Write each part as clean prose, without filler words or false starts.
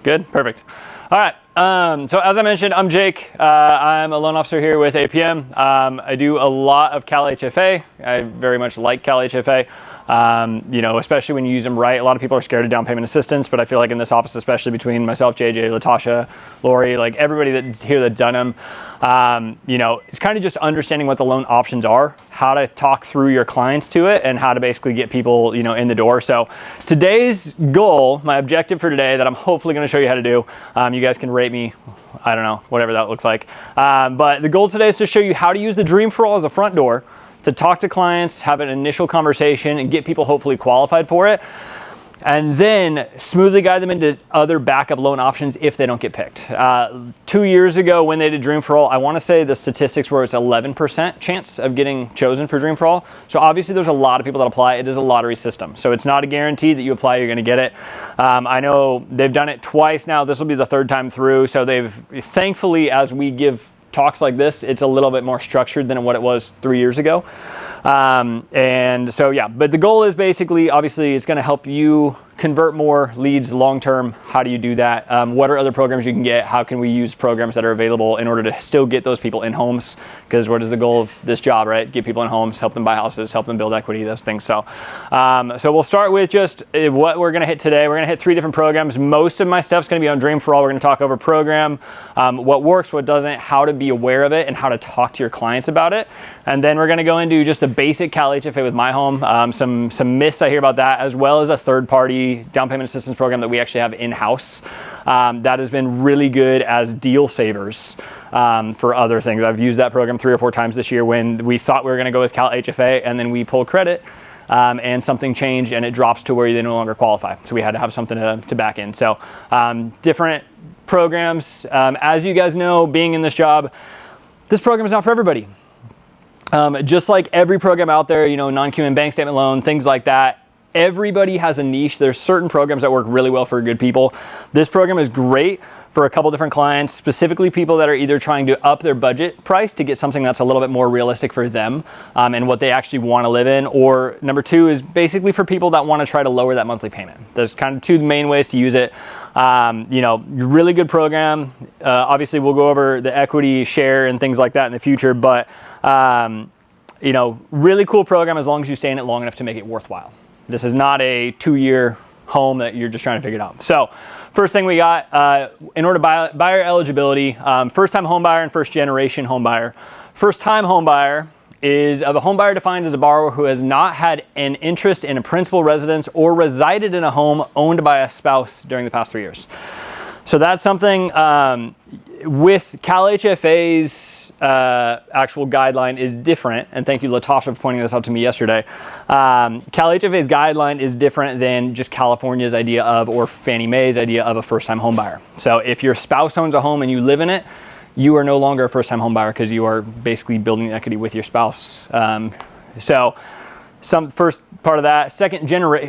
Good, perfect. All right, so as I mentioned, I'm Jake. I'm a loan officer here with APM. I do a lot of Cal HFA. I very much like Cal HFA. You know, especially when you use them right. A lot of people are scared of down payment assistance, but I feel like in this office, especially between myself, JJ, Latasha, Lori, like everybody that's here that's done them, you know, it's kind of just understanding what the loan options are, how to talk through your clients to it, and how to basically get people, you know, in the door. So today's goal, my objective for today that I'm hopefully going to show you how to do, you guys can rate me, I don't know, whatever that looks like. But the goal today is to show you how to use the Dream for All as a front door to talk to clients, have an initial conversation, and get people hopefully qualified for it, and then smoothly guide them into other backup loan options if they don't get picked. 2 years ago when they did Dream for All, I want to say the statistics were it's 11% chance of getting chosen for Dream for All. So obviously there's a lot of people that apply. It is a lottery system. So it's not a guarantee that you apply, you're going to get it. I know they've done it twice now. This will be the third time through. So they've, thankfully, as we give talks like this, it's a little bit more structured than what it was 3 years ago. And so, yeah, but the goal is basically, obviously, it's going to help you convert more leads long-term. How do you do that? What are other programs you can get? How can we use programs that are available in order to still get those people in homes? Because what is the goal of this job, right? Get people in homes, help them buy houses, help them build equity, those things. So, so we'll start with just what we're going to hit today. We're going to hit 3 different programs. Most of my stuff's going to be on Dream for All. We're going to talk over program, what works, what doesn't, how to be aware of it, and how to talk to your clients about it. And then we're going to go into just the basic Cal HFA with My Home, some myths I hear about that, as well as a third-party down payment assistance program that we actually have in-house that has been really good as deal savers for other things. I've used that program 3 or 4 times this year when we thought we were going to go with Cal HFA, and then we pulled credit and something changed and it drops to where they no longer qualify. So we had to have something to back in. So different programs. As you guys know, being in this job, this program is not for everybody. Just like every program out there, you know, non-QM bank statement loan, things like that, everybody has a niche. There's certain programs that work really well for good people. This program is great for a couple different clients, specifically people that are either trying to up their budget price to get something that's a little bit more realistic for them and what they actually want to live in. Or number 2 is basically for people that want to try to lower that monthly payment. There's kind of 2 main ways to use it. You know, really good program. Obviously, we'll go over the equity share and things like that in the future, but you know, really cool program as long as you stay in it long enough to make it worthwhile. This is not a 2-year home that you're just trying to figure it out. So first thing we got, in order to buyer eligibility, first-time home buyer and first-generation home buyer. First-time home buyer is a home buyer defined as a borrower who has not had an interest in a principal residence or resided in a home owned by a spouse during the past 3 years. So that's something with Cal HFA's actual guideline is different, and thank you, Latasha, for pointing this out to me yesterday. Cal HFA's guideline is different than just California's idea of, or Fannie Mae's idea of, a first-time home buyer. So if your spouse owns a home and you live in it, you are no longer a first-time home buyer because you are basically building equity with your spouse. So some first part of that.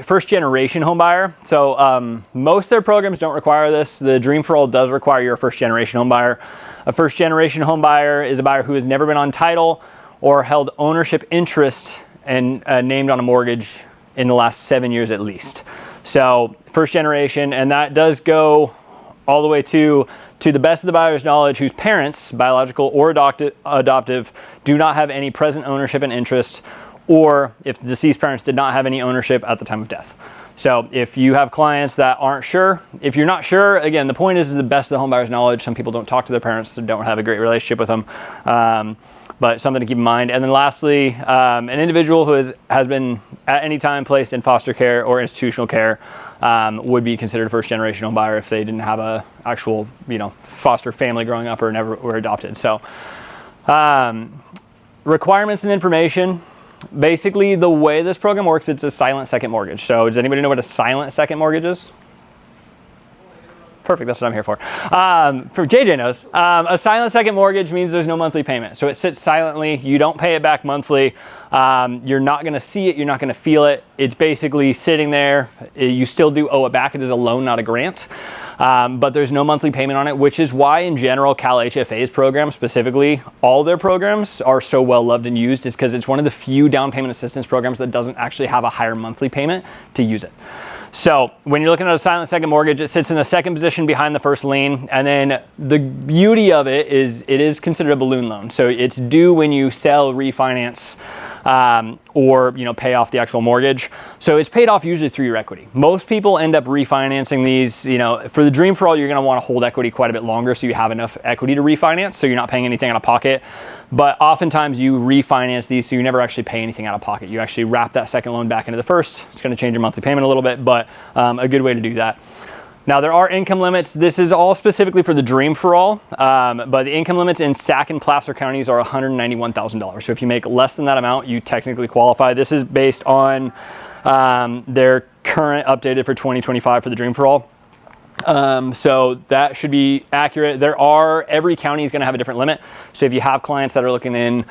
First-generation home buyer. So most of their programs don't require this. The Dream for All does require you're a first-generation home buyer. A first-generation home buyer is a buyer who has never been on title or held ownership interest and named on a mortgage in the last 7 years at least. So first generation, and that does go all the way to the best of the buyer's knowledge, whose parents, biological or adoptive, do not have any present ownership and interest, or if the deceased parents did not have any ownership at the time of death. So if you have clients that aren't sure, if you're not sure, again, the point is the best of the home buyer's knowledge. Some people don't talk to their parents, so don't have a great relationship with them, but something to keep in mind. And then lastly, an individual who has been at any time placed in foster care or institutional care would be considered a first-generation home buyer if they didn't have a actual, you know, foster family growing up or never were adopted. So requirements and information. Basically, the way this program works, it's a silent second mortgage. So does anybody know what a silent second mortgage is? Perfect, that's what I'm here for. For JJ knows. A silent second mortgage means there's no monthly payment. So it sits silently, you don't pay it back monthly. You're not gonna see it, you're not gonna feel it. It's basically sitting there. You still do owe it back. It is a loan, not a grant. But there's no monthly payment on it, which is why in general, Cal HFA's program specifically, all their programs are so well loved and used, is because it's one of the few down payment assistance programs that doesn't actually have a higher monthly payment to use it. So when you're looking at a silent second mortgage, it sits in the second position behind the first lien. And then the beauty of it is considered a balloon loan. So it's due when you sell, refinance, or pay off the actual mortgage. So it's paid off usually through your equity. Most people end up refinancing these. For the Dream for All, you're going to want to hold equity quite a bit longer so you have enough equity to refinance, so you're not paying anything out of pocket. But oftentimes you refinance these so you never actually pay anything out of pocket. You actually wrap that second loan back into the first. It's going to change your monthly payment a little bit, but a good way to do that. Now, there are income limits. This is all specifically for the Dream for All, but the income limits in Sac and Placer counties are $191,000. So if you make less than that amount, you technically qualify. This is based on their current updated for 2025 for the Dream for All. So that should be accurate. Every county is going to have a different limit. So if you have clients that are looking in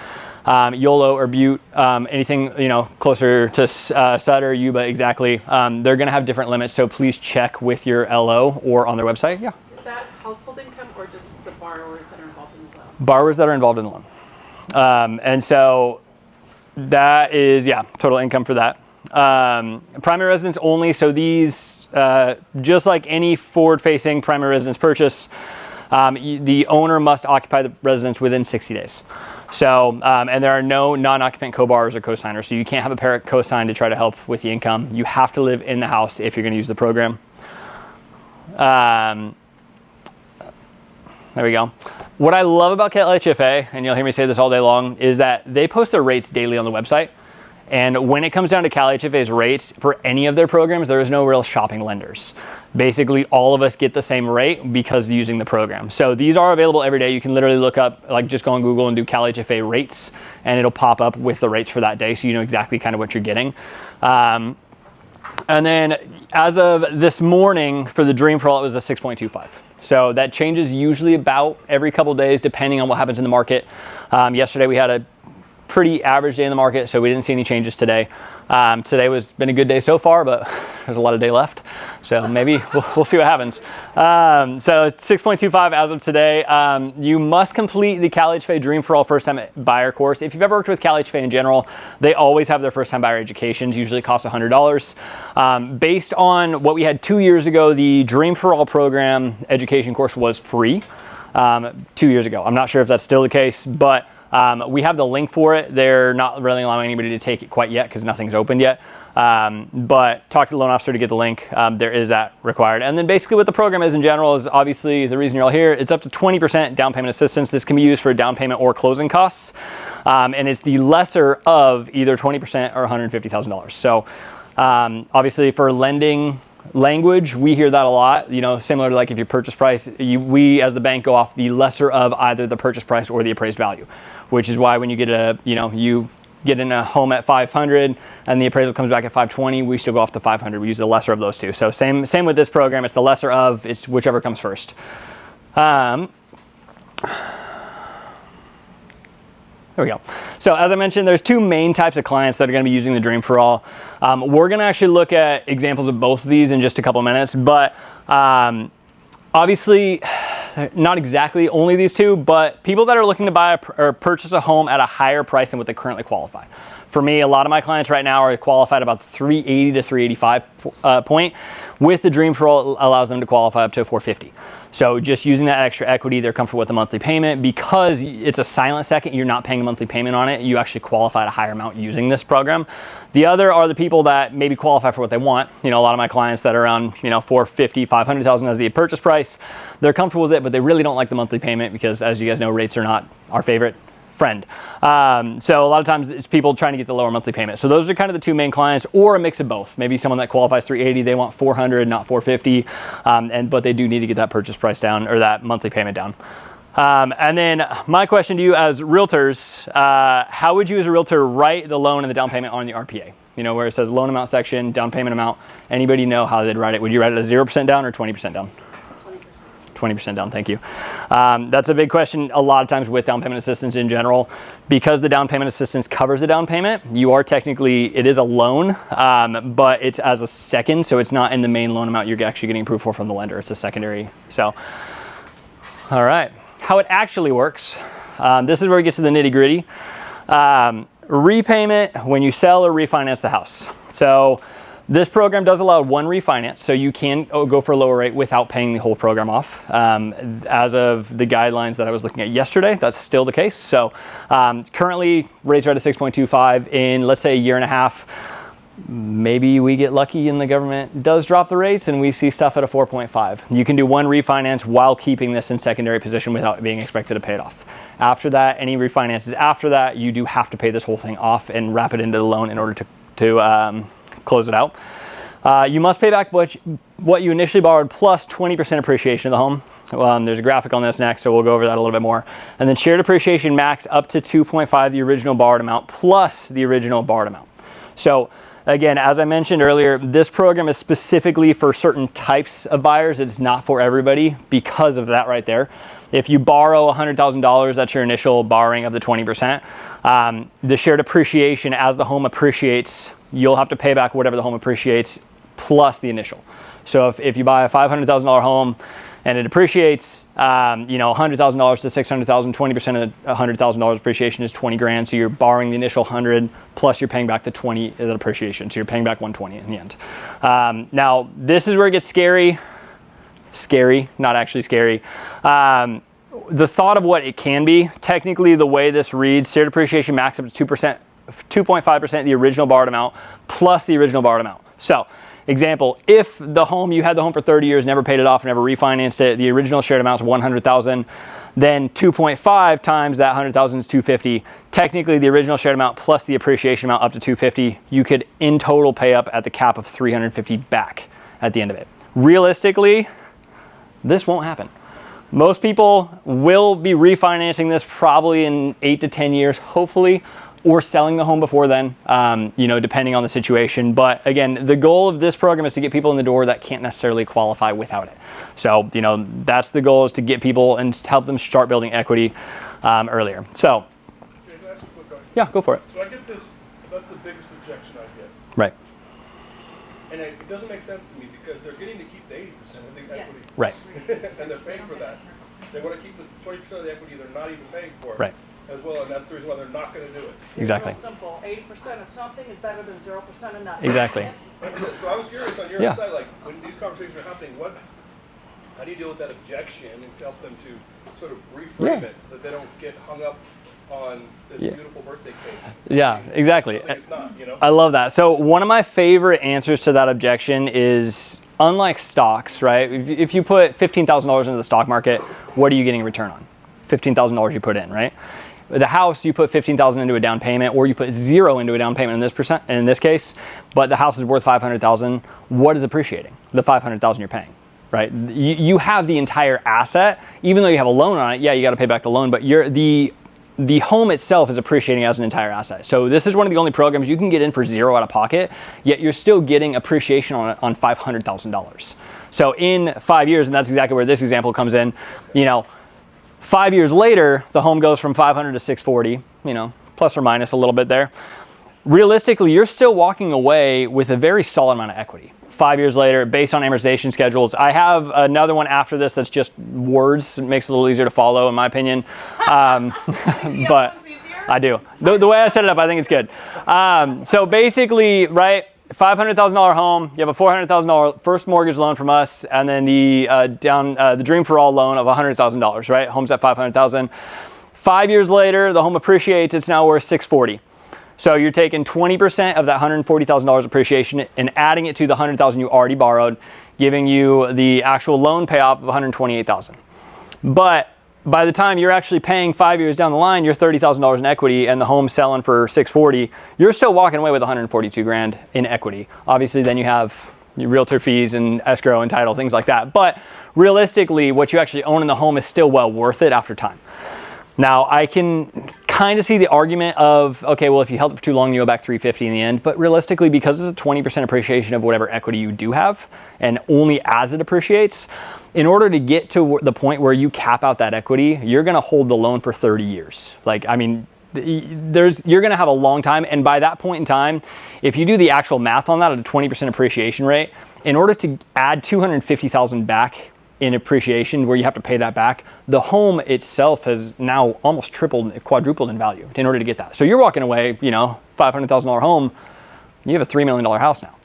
YOLO or Butte, anything closer to Sutter, Yuba, exactly, they're going to have different limits. So please check with your LO or on their website. Yeah. Is that household income or just the borrowers that are involved in the loan? Borrowers that are involved in the loan. And so that is, total income for that. Primary residence only. So these, just like any forward-facing primary residence purchase, the owner must occupy the residence within 60 days. So, and there are no non-occupant co-borrowers or co-signers. So you can't have a parent co-sign to try to help with the income. You have to live in the house if you're going to use the program. There we go. What I love about CalHFA, and you'll hear me say this all day long, is that they post their rates daily on the website. And when it comes down to CalHFA's rates for any of their programs, there is no real shopping lenders. Basically, all of us get the same rate because using the program. So these are available every day. You can literally look up, just go on Google and do CalHFA rates, and it'll pop up with the rates for that day, so you know exactly kind of what you're getting. And then as of this morning, for the Dream for All, it was a 6.25. So that changes usually about every couple of days, depending on what happens in the market. Yesterday, we had a pretty average day in the market, so we didn't see any changes today. Today was been a good day so far, but there's a lot of day left, so maybe we'll see what happens. So 6.25 as of today. You must complete the CalHFA Dream for All first time buyer course. If you've ever worked with CalHFA in general, they always have their first time buyer educations. Usually cost $100. Based on what we had 2 years ago, the Dream for All program education course was free 2 years ago. I'm not sure if that's still the case, but we have the link for it. They're not really allowing anybody to take it quite yet because nothing's opened yet. But talk to the loan officer to get the link. There is that required. And then basically what the program is in general is obviously the reason you're all here. It's up to 20% down payment assistance. This can be used for down payment or closing costs. And it's the lesser of either 20% or $150,000. So obviously for lending language, we hear that a lot, similar to like if your purchase price, we as the bank go off the lesser of either the purchase price or the appraised value, which is why when you get you get in a home at 500 and the appraisal comes back at 520, we still go off the 500. We use the lesser of those two. So same with this program. It's the lesser of, it's whichever comes first. There we go. So as I mentioned, there's two main types of clients that are going to be using the Dream for All. We're going to actually look at examples of both of these in just a couple minutes, but obviously not exactly only these two, but people that are looking to buy or purchase a home at a higher price than what they currently qualify. For me, a lot of my clients right now are qualified about the 380 to 385 point. With the Dream for All, it allows them to qualify up to 450. So just using that extra equity, they're comfortable with the monthly payment. Because it's a silent second, you're not paying a monthly payment on it. You actually qualify at a higher amount using this program. The other are the people that maybe qualify for what they want. A lot of my clients that are around, 450, 500,000 as the purchase price, they're comfortable with it, but they really don't like the monthly payment because, as you guys know, rates are not our favorite friend. So a lot of times it's people trying to get the lower monthly payment. So those are kind of the two main clients, or a mix of both. Maybe someone that qualifies 380, they want 400, not 450, but they do need to get that purchase price down or that monthly payment down. And then my question to you as realtors, how would you as a realtor write the loan and the down payment on the RPA? Where it says loan amount section, down payment amount. Anybody know how they'd write it? Would you write it as 0% down or 20% down? 20% down, thank you. That's a big question a lot of times with down payment assistance in general. Because the down payment assistance covers the down payment, it is a loan, but it's as a second, so it's not in the main loan amount you're actually getting approved for from the lender. It's a secondary. So, all right. How it actually works, this is where we get to the nitty gritty. Repayment when you sell or refinance the house. So This program does allow one refinance, so you can go for a lower rate without paying the whole program off. As of the guidelines that I was looking at yesterday, that's still the case. So currently rates are at a 6.25 in, let's say, a year and a half. Maybe we get lucky and the government does drop the rates and we see stuff at a 4.5. You can do one refinance while keeping this in secondary position without being expected to pay it off. After that, any refinances after that, you do have to pay this whole thing off and wrap it into the loan in order to close it out. You must pay back what you initially borrowed plus 20% appreciation of the home. There's a graphic on this next, so we'll go over that a little bit more. And then shared appreciation max up to 2.5 the original borrowed amount plus the original borrowed amount. So again, as I mentioned earlier, this program is specifically for certain types of buyers. It's not for everybody because of that right there. If you borrow $100,000, that's your initial borrowing of the 20%. The shared appreciation, as the home appreciates, you'll have to pay back whatever the home appreciates plus the initial. So if you buy a $500,000 home and it appreciates, $100,000 to $600,000, 20% of $100,000 appreciation is 20 grand. So you're borrowing the initial 100 plus you're paying back the 20 as appreciation. So you're paying back 120 in the end. Now this is where it gets scary. Scary, not actually scary. The thought of what it can be, technically the way this reads, shared appreciation max up to 2.5% the original borrowed amount plus the original borrowed amount. So example, if you had the home for 30 years, never paid it off, never refinanced it, the original shared amount is 100,000, then 2.5 times that 100,000 is 250. Technically the original shared amount plus the appreciation amount up to 250, you could in total pay up at the cap of 350 back at the end of it. Realistically, this won't happen. Most people will be refinancing this probably in 8 to 10 years, hopefully, or selling the home before then, depending on the situation. But again, the goal of this program is to get people in the door that can't necessarily qualify without it. So, that's the goal, is to get people and help them start building equity earlier. So, okay, can I ask a quick question? Yeah, go for it. So I get this, that's the biggest objection I get. Right. And it doesn't make sense to me because they're getting to keep the 80% of the equity. Right. And they're paying for that. They want to keep the 20% of the equity they're not even paying for. Right. As well, and that's the reason why they're not going to do it. Exactly. It's real simple. 80% of something is better than 0% of nothing. Exactly. So I was curious on your side, like when these conversations are happening, how do you deal with that objection and help them to sort of reframe it so that they don't get hung up on this beautiful birthday cake? Yeah, exactly. It's not, I love that. So one of my favorite answers to that objection is, unlike stocks, right? If you put $15,000 into the stock market, what are you getting in return on? $15,000 you put in, right? The house, you put $15,000 into a down payment, or you put 0 into a down payment in this case, but the house is worth $500,000. What is appreciating? The $500,000 you're paying, right? You have the entire asset, even though you have a loan on it. Yeah, you got to pay back the loan, but the home itself is appreciating as an entire asset. So this is one of the only programs you can get in for 0 out of pocket, yet you're still getting appreciation on $500,000. So in 5 years, and that's exactly where this example comes in, 5 years later, the home goes from 500 to 640, plus or minus a little bit there. Realistically, you're still walking away with a very solid amount of equity. 5 years later, based on amortization schedules. I have another one after this that's just words. It makes it a little easier to follow, in my opinion. But I do. The way I set it up, I think it's good. So basically, right, $500,000 home, you have a $400,000 first mortgage loan from us, and then the Dream for All loan of $100,000, right? Home's at $500,000. 5 years later, the home appreciates, it's now worth $640,000. So you're taking 20% of that $140,000 appreciation and adding it to the $100,000 you already borrowed, giving you the actual loan payoff of $128,000. But by the time you're actually paying 5 years down the line, you're $30,000 in equity, and the home's selling for $640,000. You're still walking away with $142,000 in equity. Obviously, then you have your realtor fees and escrow and title, things like that. But realistically, what you actually own in the home is still well worth it after time. Now, I can kind of see the argument of, okay, well, if you held it for too long, you go back $350,000 in the end. But realistically, because it's a 20% appreciation of whatever equity you do have, and only as it appreciates, in order to get to the point where you cap out that equity, you're going to hold the loan for 30 years. You're going to have a long time. And by that point in time, if you do the actual math on that at a 20% appreciation rate, in order to add $250,000 back in appreciation where you have to pay that back, the home itself has now almost quadrupled in value in order to get that. So you're walking away, $500,000 home, you have a $3 million house now.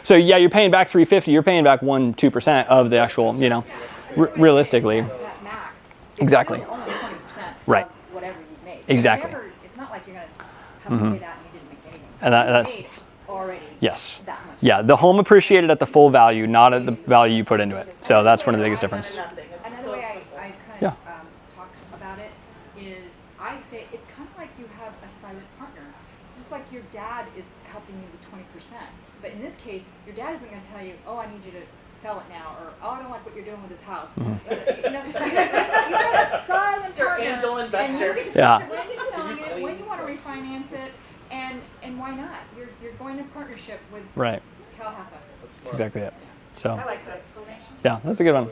So yeah, you're paying back $350. You're paying back 1-2% of the actual, realistically. That max. It's Exactly. still only 20% Right. of whatever you made. Exactly. It's not like you're going to have to pay that and you didn't make anything. And that's- You made already Yes. that much. Yeah, the home appreciated at the full value, not at the value you put into it. So that's one of the biggest difference. Another way I kind Yeah. of talked about it is I say it's kind of like you have a silent partner. It's just like your dad is helping you with 20%. But in this case, your dad isn't going to tell you, oh, I need you to sell it now, or oh, I don't like what you're doing with this house. You got a silent Your partner, angel and investor. you get to Yeah. pick when you're selling it, when you want to refinance it, and why not? You're going in partnership with Right. Cal Hapa. That's exactly it. So I like that explanation. yeah, that's a good one.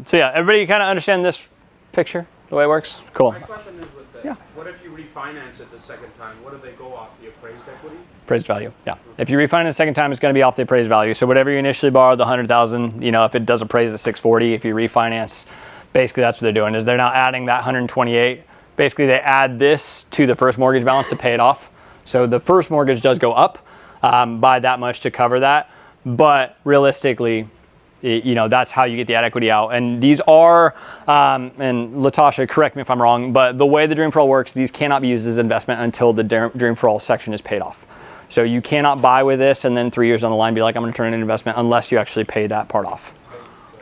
So yeah, everybody kind of understand this picture, the way it works? Cool. My question is with that. Yeah. What if you refinance it the second time? What do they go off? The appraised equity? Appraised value, yeah. If you refinance a second time, it's going to be off the appraised value. So whatever you initially borrowed, the $100,000, if it does appraise at $640, if you refinance, basically that's what they're doing. Is they're now adding that $128. Basically, they add this to the first mortgage balance to pay it off. So the first mortgage does go up by that much to cover that, but realistically, that's how you get the ad equity out. And these are, and Latasha, correct me if I'm wrong, but the way the Dream for All works, these cannot be used as investment until the Dream for All section is paid off. So you cannot buy with this and then 3 years on the line be like, I'm going to turn it into investment unless you actually pay that part off.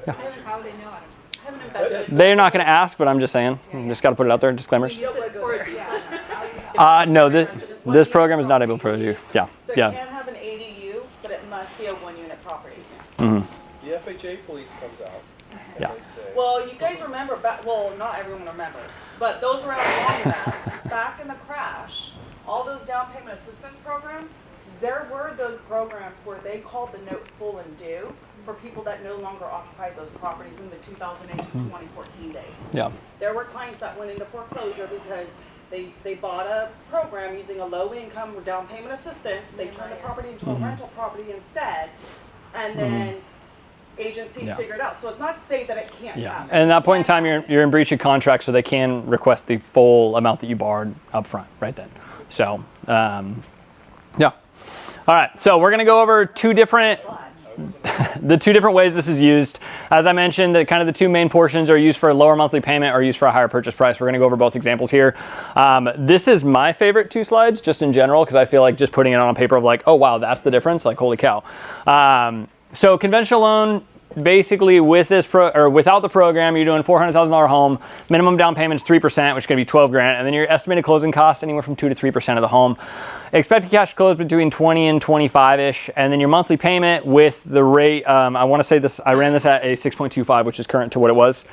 How do they know? I Haven't invested. They're not going to ask, but I'm just saying. You just got to put it out there, disclaimers. You don't want to go there. No, this program is not able for you. Yeah, So you yeah. can have an ADU, but it must be a one-unit property. Mhm. The FHA police comes out. And Yeah. They say, Well, you guys remember back, well, not everyone remembers, but those around long enough, back in the crash, all those down payment assistance programs, there were those programs where they called the note full and due for people that no longer occupied those properties in the 2008 to 2014 days. Yeah. There were clients that went into foreclosure because they bought a program using a low income down payment assistance. They turned the property into a rental property instead, and then agencies Yeah. figured it out. So it's not to say that it can't Yeah. happen. And at that point in time, you're in breach of contract, so they can request the full amount that you borrowed up front right then. So, yeah. All right, so we're going to go over the two different ways this is used. As I mentioned, the two main portions are used for a lower monthly payment or used for a higher purchase price. We're going to go over both examples here. This is my favorite two slides, just in general, because I feel like just putting it on paper of like, oh wow, that's the difference. Like, holy cow. So conventional loan, basically with this without the program, you're doing $400,000 home. Minimum down payment is 3%, which is going to be $12,000, and then your estimated closing costs anywhere from 2 to 3% of the home. Expected cash close between 20 and 25-ish, and then your monthly payment with the rate. I want to say this. I ran this at a 6.25, which is current to what it was.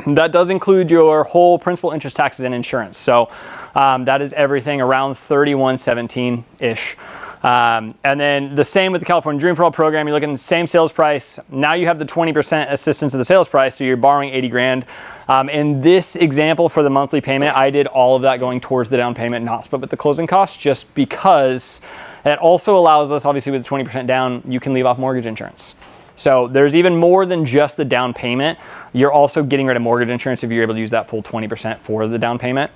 That does include your whole principal, interest, taxes, and insurance. So that is everything around 3117-ish. And then the same with the California Dream for All program. You're looking at the same sales price. Now you have the 20% assistance of the sales price, so you're borrowing $80,000. In this example for the monthly payment, I did all of that going towards the down payment, not split with the closing costs, just because it also allows us, obviously with the 20% down, you can leave off mortgage insurance. So there's even more than just the down payment. You're also getting rid of mortgage insurance if you're able to use that full 20% for the down payment.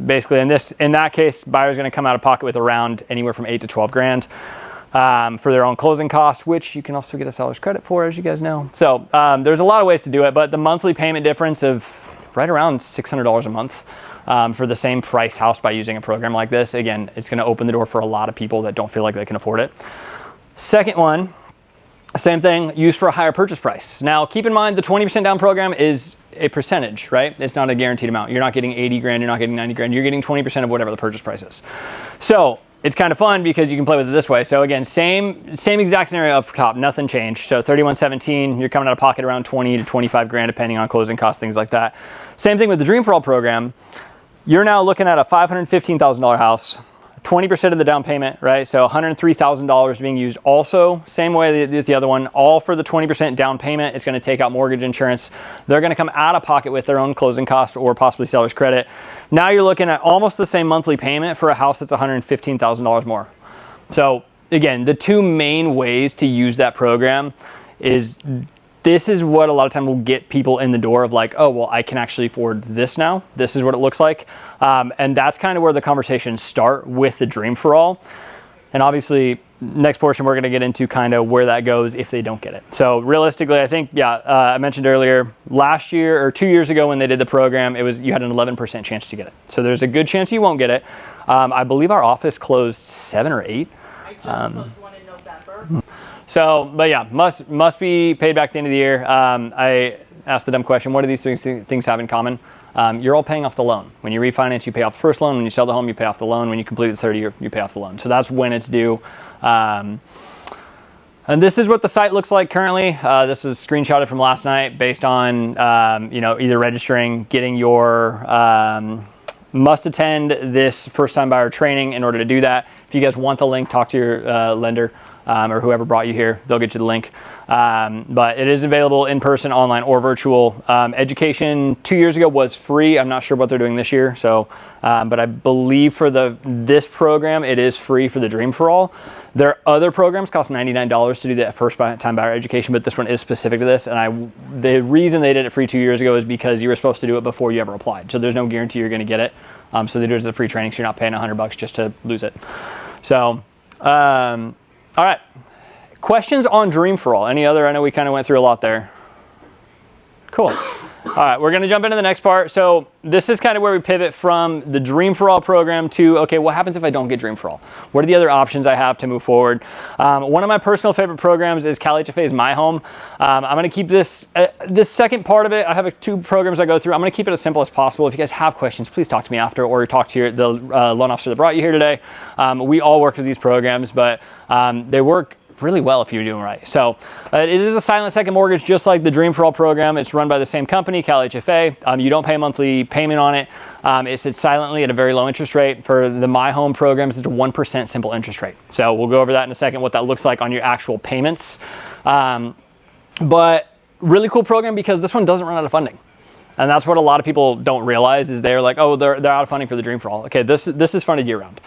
Basically in that case, buyer's going to come out of pocket with around anywhere from $8,000 to $12,000 for their own closing costs, which you can also get a seller's credit for, as you guys know. So there's a lot of ways to do it, but the monthly payment difference of right around $600 a month for the same price house by using a program like this, again, it's going to open the door for a lot of people that don't feel like they can afford it. Second one, same thing, used for a higher purchase price. Now, keep in mind the 20% down program is a percentage, right? It's not a guaranteed amount. You're not getting $80,000, you're not getting $90,000, you're getting 20% of whatever the purchase price is. So it's kind of fun because you can play with it this way. So again, same exact scenario up top, nothing changed. So 3117, you're coming out of pocket around 20 to 25 grand, depending on closing costs, things like that. Same thing with the Dream for All program. You're now looking at a $515,000 house. 20% of the down payment, right? So $103,000 being used. Also, same way that the other one, all for the 20% down payment. It's going to take out mortgage insurance. They're going to come out of pocket with their own closing costs or possibly seller's credit. Now you're looking at almost the same monthly payment for a house that's $115,000 more. So again, the two main ways to use that program is this is what a lot of time will get people in the door of like, oh, well, I can actually afford this now. This is what it looks like. And that's kind of where the conversations start with the Dream for All. And obviously, next portion, we're going to get into kind of where that goes if they don't get it. So realistically, I think, I mentioned earlier, last year or 2 years ago when they did the program, you had an 11% chance to get it. So there's a good chance you won't get it. I believe our office closed 7 or 8. I just closed one in November. So, but yeah, must be paid back at the end of the year. I asked the dumb question, what do these things have in common? You're all paying off the loan. When you refinance, you pay off the first loan. When you sell the home, you pay off the loan. When you complete the 30 year, you pay off the loan. So that's when it's due. And this is what the site looks like currently. This is screenshotted from last night based on, either registering, getting your, must attend this first time buyer training in order to do that. If you guys want the link, talk to your lender. Or whoever brought you here, they'll get you the link. But it is available in person, online, or virtual. Education 2 years ago was free. I'm not sure what they're doing this year. So, but I believe for this program, it is free for the Dream for All. Their other programs cost $99 to do that first time buyer education, but this one is specific to this. And the reason they did it free 2 years ago is because you were supposed to do it before you ever applied. So there's no guarantee you're going to get it. So they do it as a free training, so you're not paying $100 just to lose it. So, all right, questions on Dream for All? Any other? I know we kind of went through a lot there. Cool. All right, we're going to jump into the next part. So this is kind of where we pivot from the Dream for All program to, okay, what happens if I don't get Dream for All? What are the other options I have to move forward? One of my personal favorite programs is Cal HFA's My Home. I'm going to keep this second part of it. I have 2 programs I go through. I'm going to keep it as simple as possible. If you guys have questions, please talk to me after, or talk to the loan officer that brought you here today. We all work with these programs, but they work really well if you do them right. So it is a silent second mortgage, just like the Dream for All program. It's run by the same company, Cal HFA. You don't pay a monthly payment on it. It sits silently at a very low interest rate. For the My Home programs, it's a 1% simple interest rate. So we'll go over that in a second, what that looks like on your actual payments. But really cool program because this one doesn't run out of funding. And that's what a lot of people don't realize is they're like, oh, they're out of funding for the Dream for All. Okay, this is funded year round.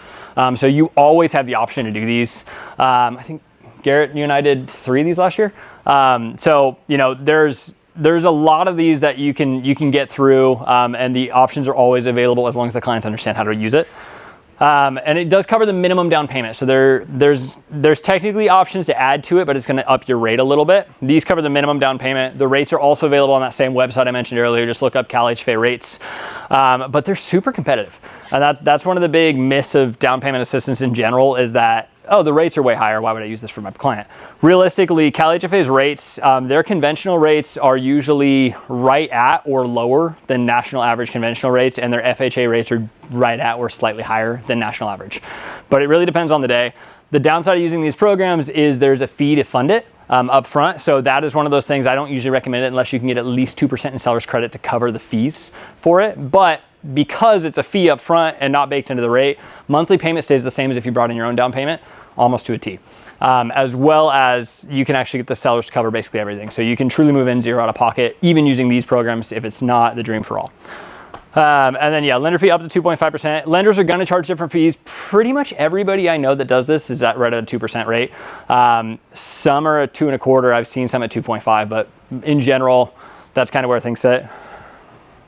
So you always have the option to do these. I think Garrett, you and I did 3 of these last year. So, there's a lot of these that you can get through, and the options are always available as long as the clients understand how to use it. And it does cover the minimum down payment. So there's technically options to add to it, but it's going to up your rate a little bit. These cover the minimum down payment. The rates are also available on that same website I mentioned earlier. Just look up Cal HFA rates. But they're super competitive. And that's one of the big myths of down payment assistance in general is that, oh, the rates are way higher. Why would I use this for my client? Realistically, Cal HFA's rates, their conventional rates are usually right at or lower than national average conventional rates, and their FHA rates are right at or slightly higher than national average. But it really depends on the day. The downside of using these programs is there's a fee to fund it up front. So that is one of those things I don't usually recommend it unless you can get at least 2% in seller's credit to cover the fees for it. But because it's a fee up front and not baked into the rate, monthly payment stays the same as if you brought in your own down payment, almost to a T. As well as you can actually get the sellers to cover basically everything. So you can truly move in zero out of pocket, even using these programs if it's not the Dream for All. And then lender fee up to 2.5%. Lenders are going to charge different fees. Pretty much everybody I know that does this is right at a 2% rate. Some are at 2.25. I've seen some at 2.5, but in general, that's kind of where things sit.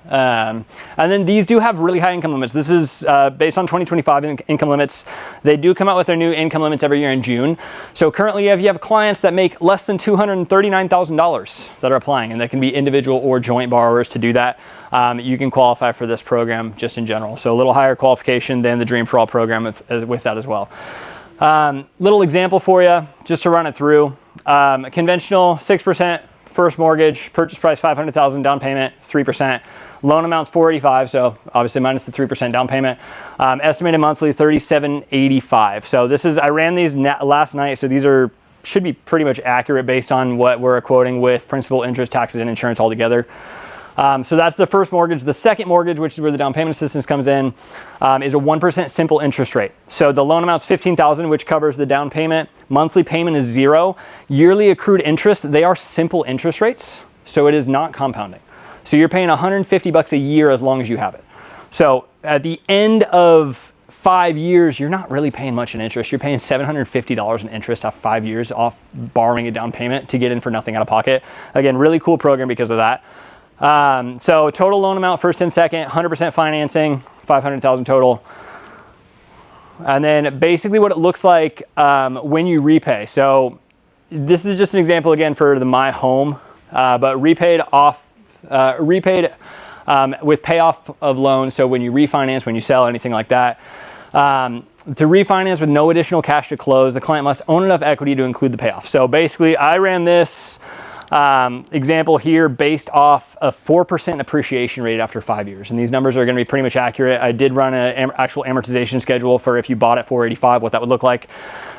And then these do have really high income limits. This is based on 2025 income limits. They do come out with their new income limits every year in June. So currently, if you have clients that make less than $239,000 that are applying, and that can be individual or joint borrowers to do that, you can qualify for this program just in general. So a little higher qualification than the Dream for All program with that as well. Little example for you, just to run it through. Conventional 6%. First mortgage, purchase price $500,000, down payment 3%. Loan amount's $485,000, so obviously minus the 3% down payment. Estimated monthly $3,785. So I ran these last night, so these should be pretty much accurate based on what we're quoting with principal, interest, taxes, and insurance all together. So that's the first mortgage. The second mortgage, which is where the down payment assistance comes in, is a 1% simple interest rate. So the loan amount's $15,000, which covers the down payment. Monthly payment is 0. Yearly accrued interest, they are simple interest rates, so it is not compounding. So you're paying $150 a year as long as you have it. So at the end of 5 years, you're not really paying much in interest. You're paying $750 in interest off 5 years off borrowing a down payment to get in for nothing out of pocket. Again, really cool program because of that. So total loan amount, first and second, 100% financing, $500,000 total. and then basically what it looks like when you repay. So this is just an example again for the My Home, but repaid with payoff of loans. So when you refinance, when you sell, anything like that. To refinance with no additional cash to close, the client must own enough equity to include the payoff. So basically, I ran this example here based off a 4% appreciation rate after 5 years. And these numbers are going to be pretty much accurate. I did run an actual amortization schedule for if you bought at 485, what that would look like.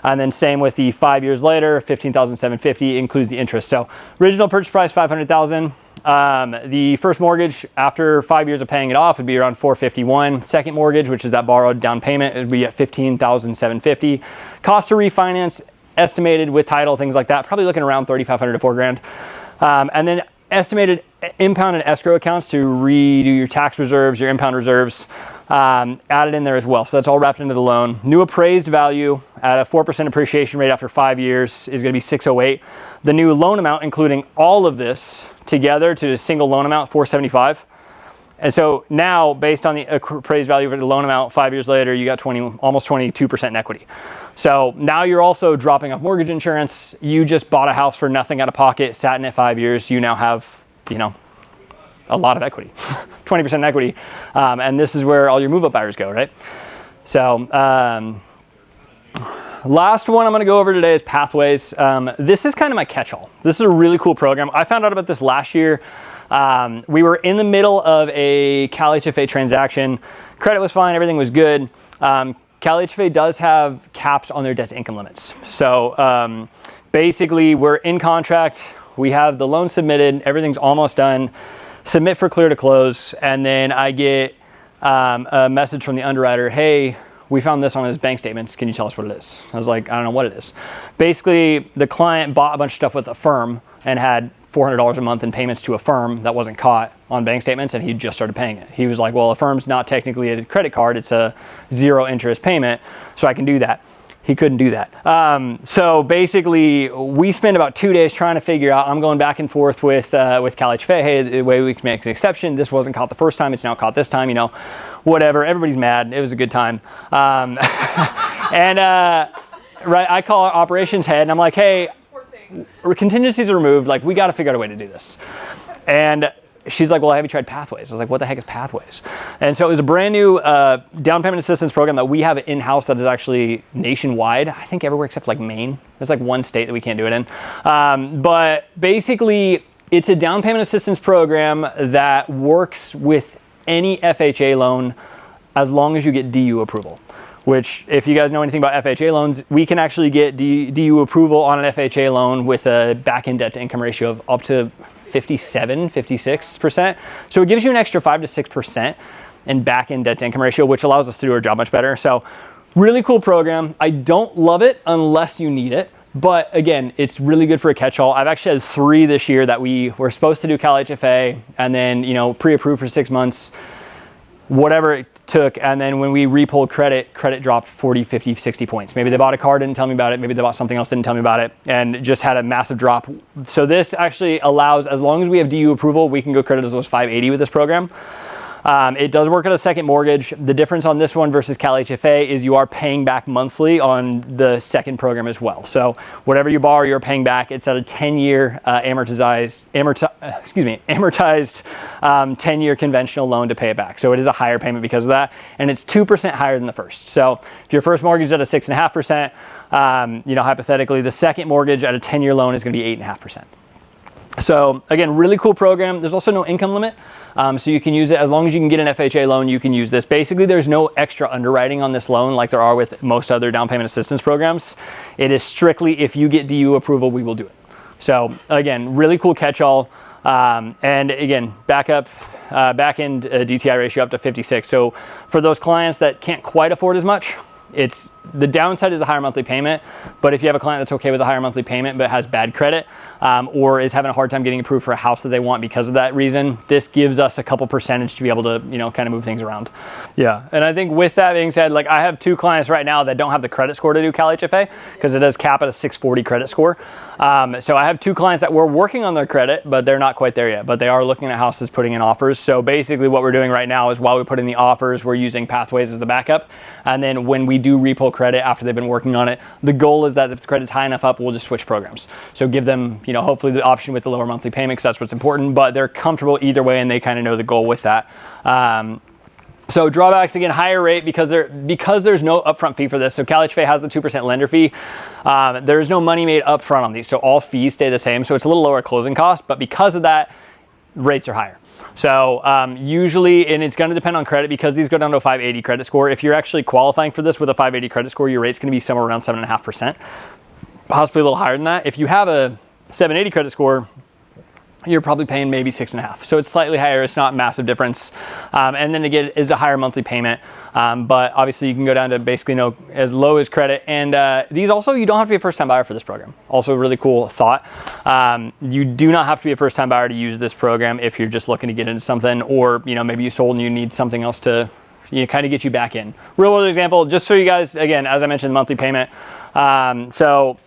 And then same with the 5 years later, 15,750 includes the interest. So original purchase price, 500,000. The first mortgage after 5 years of paying it off would be around 451. Second mortgage, which is that borrowed down payment, would be at 15,750. Cost to refinance estimated with title, things like that, probably looking around 3,500 to $4,000. And then estimated impound and escrow accounts to redo your tax reserves, your impound reserves, added in there as well. So that's all wrapped into the loan. New appraised value at a 4% appreciation rate after 5 years is going to be 608. The new loan amount, including all of this together to a single loan amount, 475. And so now, based on the appraised value of the loan amount, 5 years later, you got almost 22% in equity. So now you're also dropping off mortgage insurance. You just bought a house for nothing out of pocket, sat in it 5 years. You now have, a lot of equity, 20% equity. And this is where all your move-up buyers go, right? So last one I'm going to go over today is Pathways. This is kind of my catch-all. This is a really cool program. I found out about this last year. We were in the middle of a Cal HFA transaction. Credit was fine. Everything was good. Cal HFA does have caps on their debt to income limits. So basically we're in contract. We have the loan submitted. Everything's almost done. Submit for clear to close. And then I get a message from the underwriter. Hey, we found this on his bank statements. Can you tell us what it is? I was like, I don't know what it is. Basically, the client bought a bunch of stuff with a firm and had $400 a month in payments to a firm that wasn't caught on bank statements, and he just started paying it. He was like, well, a firm's not technically a credit card. It's a zero interest payment, so I can do that. He couldn't do that. So basically, we spent about 2 days trying to figure out, I'm going back and forth with Cal HFA, hey, the way we can make an exception, this wasn't caught the first time, it's now caught this time, whatever. Everybody's mad. It was a good time. Right, I call our operations head, and I'm like, hey, contingencies are removed. Like, we got to figure out a way to do this. And she's like, well, have you tried Pathways? I was like, what the heck is Pathways? And so it was a brand new down payment assistance program that we have in-house that is actually nationwide. I think everywhere except like Maine. There's like one state that we can't do it in. But basically, it's a down payment assistance program that works with any FHA loan as long as you get DU approval. Which, if you guys know anything about FHA loans, we can actually get DU approval on an FHA loan with a back-end debt-to-income ratio of up to 57, 56%. So it gives you an extra 5 to 6% in back-end debt-to-income ratio, which allows us to do our job much better. So really cool program. I don't love it unless you need it. But again, it's really good for a catch-all. I've actually had 3 this year that we were supposed to do Cal HFA and then, pre-approved for 6 months, whatever it took, and then when we repulled credit dropped 40, 50, 60 points. Maybe they bought a car, didn't tell me about it. Maybe they bought something else, didn't tell me about it, and just had a massive drop. So this actually allows, as long as we have DU approval, we can go credit as low as 580 with this program. It does work at a second mortgage. The difference on this one versus Cal HFA is you are paying back monthly on the second program as well. So whatever you borrow, you're paying back. It's at a 10-year amortized 10-year conventional loan to pay it back. So it is a higher payment because of that, and it's 2% higher than the first. So if your first mortgage is at a 6.5%, hypothetically, the second mortgage at a 10-year loan is going to be 8.5%. So again, really cool program. There's also no income limit. So you can use it as long as you can get an FHA loan, you can use this. Basically, there's no extra underwriting on this loan like there are with most other down payment assistance programs. It is strictly if you get DU approval, we will do it. So again, really cool catch-all. And again, back-end DTI ratio up to 56. So for those clients that can't quite afford as much, it's the downside is the higher monthly payment, but if you have a client that's okay with a higher monthly payment but has bad credit, or is having a hard time getting approved for a house that they want because of that reason, this gives us a couple percentage to be able to, kind of move things around. Yeah, and I think with that being said, like I have 2 clients right now that don't have the credit score to do Cal HFA because it does cap at a 640 credit score. So I have 2 clients that we're working on their credit, but they're not quite there yet, but they are looking at houses, putting in offers. So basically what we're doing right now is while we put in the offers, we're using Pathways as the backup. And then when we do repo credit after they've been working on it, the goal is that if the credit's high enough up, we'll just switch programs. So give them, hopefully the option with the lower monthly payment, because that's what's important, but they're comfortable either way and they kind of know the goal with that. So drawbacks, again, higher rate because there's no upfront fee for this. So Cal HFA has the 2% lender fee. There's no money made upfront on these. So all fees stay the same. So it's a little lower closing cost, but because of that, rates are higher. So usually, and it's going to depend on credit because these go down to a 580 credit score. If you're actually qualifying for this with a 580 credit score, your rate's going to be somewhere around 7.5%, possibly a little higher than that. If you have a 780 credit score, you're probably paying maybe 6.5. So it's slightly higher. It's not a massive difference. And then again, is a higher monthly payment. But obviously you can go down to basically as low as credit. And these also, you don't have to be a first time buyer for this program. Also a really cool thought. You do not have to be a first time buyer to use this program if you're just looking to get into something, or maybe you sold and you need something else to kind of get you back in. Real world example, just so you guys, again, as I mentioned, monthly payment. So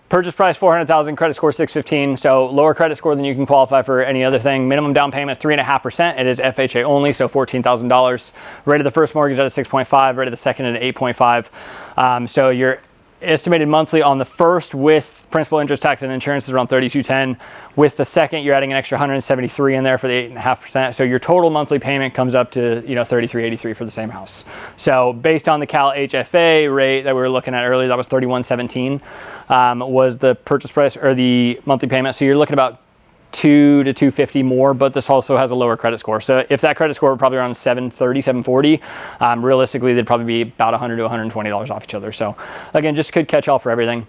purchase price $400,000, credit score 615. So lower credit score than you can qualify for any other thing. Minimum down payment 3.5%. It is FHA only, so $14,000. Rate of the first mortgage at a 6.5. Rate of the second at 8.5. So your estimated monthly on the first with principal, interest, tax, and insurance is around $3210. With the second, you're adding an extra $173 in there for the 8.5%. So your total monthly payment comes up to $3383 for the same house. So based on the Cal HFA rate that we were looking at earlier, that was $3117 was the purchase price or the monthly payment. So you're looking about $200 to $250 more, but this also has a lower credit score. So if that credit score were probably around 730, 740, realistically, they'd probably be about $100 to $120 off each other. So again, just good catch all for everything.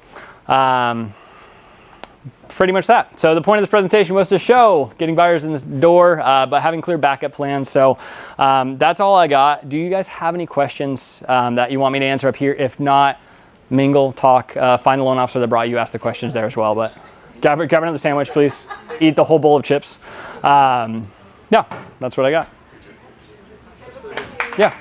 Pretty much that. So the point of this presentation was to show getting buyers in this door, but having clear backup plans. So that's all I got. Do you guys have any questions that you want me to answer up here? If not, mingle, talk, find the loan officer that brought you, ask the questions there as well. But grab another sandwich, please. Eat the whole bowl of chips. Yeah, that's what I got. Yeah.